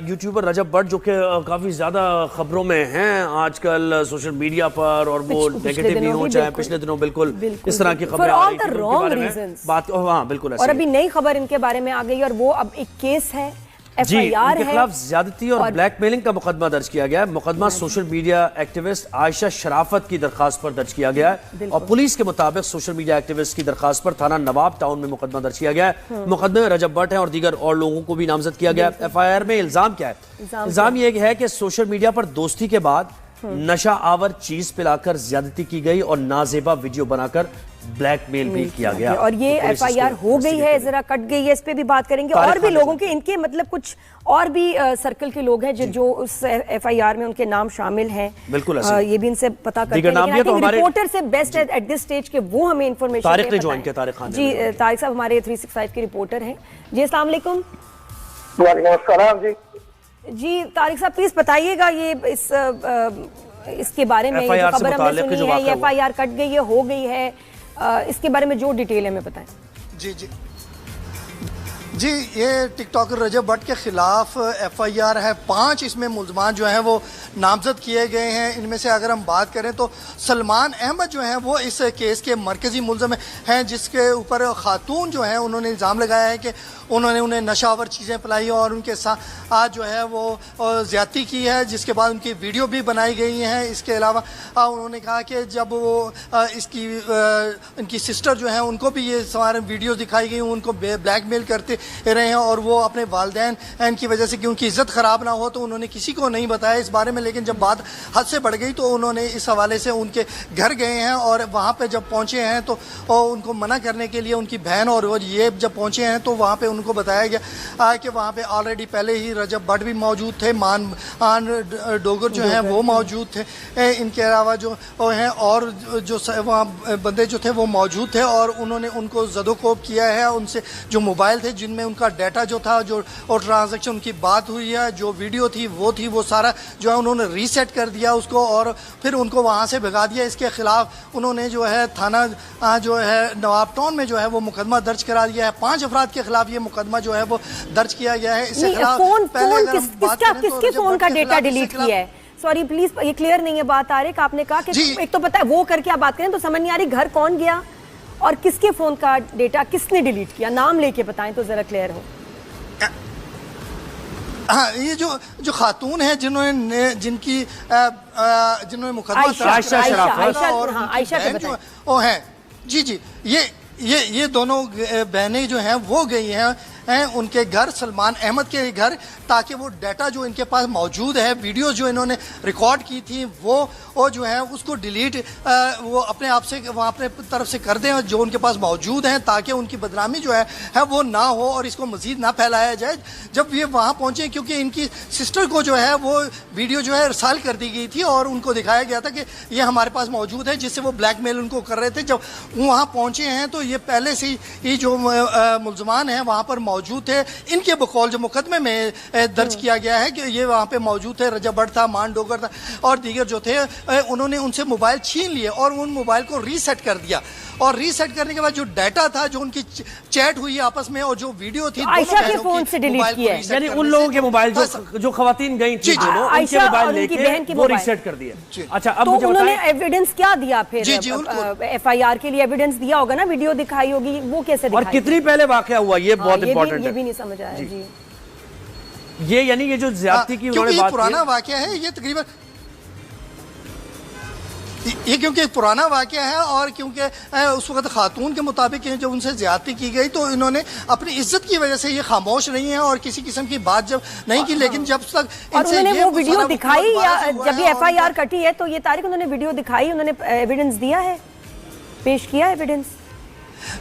YouTuber Recep but جو کہ کافی زیادہ خبروں میں ہیں آج کل سوشل میڈیا پر، اور وہ نیگیٹو بھی ہوں چاہے پچھلے دنوں بالکل اس طرح کی خبریں آ رہی تھیں بات، ہاں بالکل ایسے، اور ابھی نئی خبر ان کے بارے میں آ گئی اور وہ اب ایک کیس ہے، جی ان کے خلاف زیادتی اور بلیک میلنگ کا مقدمہ درج کیا گیا ہے۔ مقدمہ سوشل میڈیا ایکٹیوسٹ عائشہ شرافت کی درخواست پر درج کیا گیا ہے، اور پولیس کے مطابق سوشل میڈیا ایکٹیوسٹ کی درخواست پر تھانہ نواب ٹاؤن میں مقدمہ درج کیا گیا ہے۔ مقدمے میں رجب بٹ ہیں اور دیگر اور لوگوں کو بھی نامزد کیا گیا ہے۔ ایف آئی آر میں الزام کیا ہے؟ الزام یہ ہے کہ سوشل میڈیا پر دوستی کے بعد نشہ آور چیز پلا کر زیادتی کی گئی اور نازیبا ویڈیو بنا کر بلیک میل بھی کیا گیا، اور یہ ایف آئی آر ہو گئی ہے، ذرا کٹ گئی ہے، اس پہ بھی بات کریں گے۔ اور بھی لوگوں کے ان کے مطلب کچھ اور بھی سرکل کے لوگ ہیں جو اس ایف آئی آر میں ان کے نام شامل ہیں، بالکل ایسے یہ بھی ان سے پتا کرتے ہیں، لیکن رپورٹر سے بیسٹ ایٹ دس سٹیج کہ وہ ہمیں انفارمیشن طارق نے جوائن کیا، طارق خان جی طارق صاحب ہمارے 365 کے رپورٹر ہیں۔ جی السلام علیکم۔ وعلیکم السلام۔ جی طارق صاحب پلیز بتائیے گا یہ اس کے بارے میں جو خبر ہم نے سنی ہے، یہ ایف آئی آر کٹ گئی ہے، ہو گئی ہے، اس کے بارے میں جو ڈیٹیل ہے ہمیں بتائیں۔ جی یہ ٹک ٹاکر رجب بٹ کے خلاف ایف آئی آر ہے، 5 اس میں ملزمان جو ہیں وہ نامزد کیے گئے ہیں۔ ان میں سے اگر ہم بات کریں تو سلمان احمد جو ہیں وہ اس کیس کے مرکزی ملزم ہیں، جس کے اوپر خاتون جو ہیں انہوں نے الزام لگایا ہے کہ انہوں نے انہیں نشہ آور چیزیں پلائی اور ان کے ساتھ جو ہے وہ زیادتی کی ہے، جس کے بعد ان کی ویڈیو بھی بنائی گئی ہیں۔ اس کے علاوہ انہوں نے کہا کہ جب وہ ان کی سسٹر جو ہیں ان کو بھی یہ سارے ویڈیوز دکھائی گئی، ان کو بلیک میل کرتے رہے ہیں، اور وہ اپنے والدین کی وجہ سے کہ ان کی عزت خراب نہ ہو تو انہوں نے کسی کو نہیں بتایا اس بارے میں۔ لیکن جب بات حد سے بڑھ گئی تو انہوں نے اس حوالے سے ان کے گھر گئے ہیں، اور وہاں پہ جب پہنچے ہیں تو ان کو منع کرنے کے لیے ان کی بہن اور یہ جب پہنچے ہیں تو وہاں پہ ان کو بتایا گیا کہ وہاں پہ آلریڈی پہلے ہی رجب بٹ بھی موجود تھے، مان ڈوگر جو ہیں وہ موجود تھے، ان کے علاوہ جو ہیں اور جو وہاں بندے جو تھے وہ موجود تھے، اور انہوں نے ان کو زد و کوب کیا ہے، ان سے جو موبائل تھے جن میں ان کا ڈیٹا جو تھا جو اور ٹرانزیکشن کی بات ہوئی ہے، جو ویڈیو تھی وہ سارا جو ہے انہوں نے ریسیٹ کر دیا اس کو، اور پھر ان کو وہاں سے بھگا دیا۔ اس کے خلاف انہوں نے جو ہے تھانہ جو ہے نواب ٹاؤن میں جو ہے وہ مقدمہ درج کرا دیا ہے۔ 5 افراد کے خلاف یہ مقدمہ جو ہے وہ درج کیا گیا ہے۔ اس کے خلاف کس کے فون کا ڈیٹا ڈیلیٹ کیا ہے؟ سوری پلیز یہ کلیئر نہیں ہے بات طارق، آپ نے کہا کہ ایک تو پتہ ہے وہ کر کے آپ بات کریں تو سمجھ نہیں آ رہی گھر کون گیا اور کس کے فون کا ڈیٹا کس نے ڈیلیٹ کیا، نام لے کے بتائیں تو ذرا کلیئر ہو۔ ہاں یہ جو خاتون ہیں جنہوں نے مقدمہ عائشہ وہ ہیں، جی یہ دونوں بہنیں جو ہیں وہ گئی ہیں ان کے گھر، سلمان احمد کے گھر، تاکہ وہ ڈیٹا جو ان کے پاس موجود ہے، ویڈیوز جو انہوں نے ریکارڈ کی تھی وہ جو ہے اس کو ڈیلیٹ وہ اپنے آپ سے وہاں اپنے طرف سے کر دیں جو ان کے پاس موجود ہیں، تاکہ ان کی بدنامی جو ہے وہ نہ ہو اور اس کو مزید نہ پھیلایا جائے۔ جب یہ وہاں پہنچے کیونکہ ان کی سسٹر کو جو ہے وہ ویڈیو جو ہے ارسال کر دی گئی تھی اور ان کو دکھایا گیا تھا کہ یہ ہمارے پاس موجود ہے، جس سے وہ بلیک میل ان کو کر رہے تھے۔ جب وہاں پہنچے ہیں تو یہ پہلے سے ہی جو ملزمان ہیں وہاں پر موجود تھے، ان کے بقول جو مقدمے میں درج کیا گیا ہے کہ یہ وہاں پہ موجود تھے، رجب بٹ تھا، مان ڈوگر تھا اور دیگر جو تھے، انہوں نے ان سے موبائل چھین لیے اور ان موبائل کو ریسیٹ کر دیا، اور ریسیٹ کرنے کے بعد جو ڈیٹا تھا، جو ان کی چیٹ ہوئی آپس میں اور جو ویڈیو تھی، عائشہ کے فون سے ڈیلیٹ کیا ہے، یعنی ان لوگوں کے موبائل جو خواتین گئی تھی دونوں، ان کے موبائل لے کے وہ ریسیٹ کر دیا۔ اچھا اب تو انہوں نے ایویڈنس کیا دیا پھر ایف آئی آر کے لیے؟ ایویڈنس دیا ہوگا نا، ویڈیو دکھائی ہوگی، وہ کیسے دکھائی؟ اور کتنی پہلے واقعہ ہوا یہ بہت امپورٹنٹ ہے، یہ بھی نہیں سمجھ آیا۔ جی یہ یعنی یہ جو زیادتی کی انہوں نے بات کی، پرانا واقعہ ہے یہ تقریباً، یہ کیونکہ پرانا واقعہ ہے اور کیونکہ اس وقت خاتون کے مطابق جب ان سے زیادتی کی گئی تو انہوں نے اپنی عزت کی وجہ سے یہ خاموش نہیں ہیں اور کسی قسم کی بات جب نہیں کی، لیکن جب تک اور انہوں نے وہ ویڈیو دکھائی یا جب یہ ایف آئی آر کٹی ہے تو یہ طارق انہوں نے ویڈیو دکھائی، انہوں نے ایویڈنس دیا ہے، پیش کیا ایویڈنس؟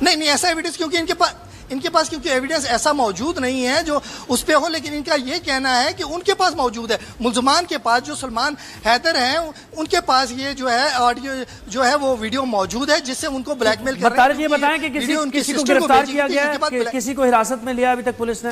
نہیں ایسا ایویڈنس کیونکہ ان کے پاس کیونکہ ایویڈنس ایسا موجود نہیں ہے جو اس پہ ہو، لیکن ان کا یہ کہنا ہے کہ ان کے پاس موجود ہے، ملزمان کے پاس جو سلمان حیدر ہیں ان کے پاس یہ جو ہے آڈیو جو ہے وہ ویڈیو موجود ہے جس سے ان کو بلیک میل کر رہے ہیں۔ یہ بتائیں کہ کسی کو گرفتار کیا گیا ہے، کسی کو حراست میں لیا ابھی تک پولیس نے؟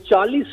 40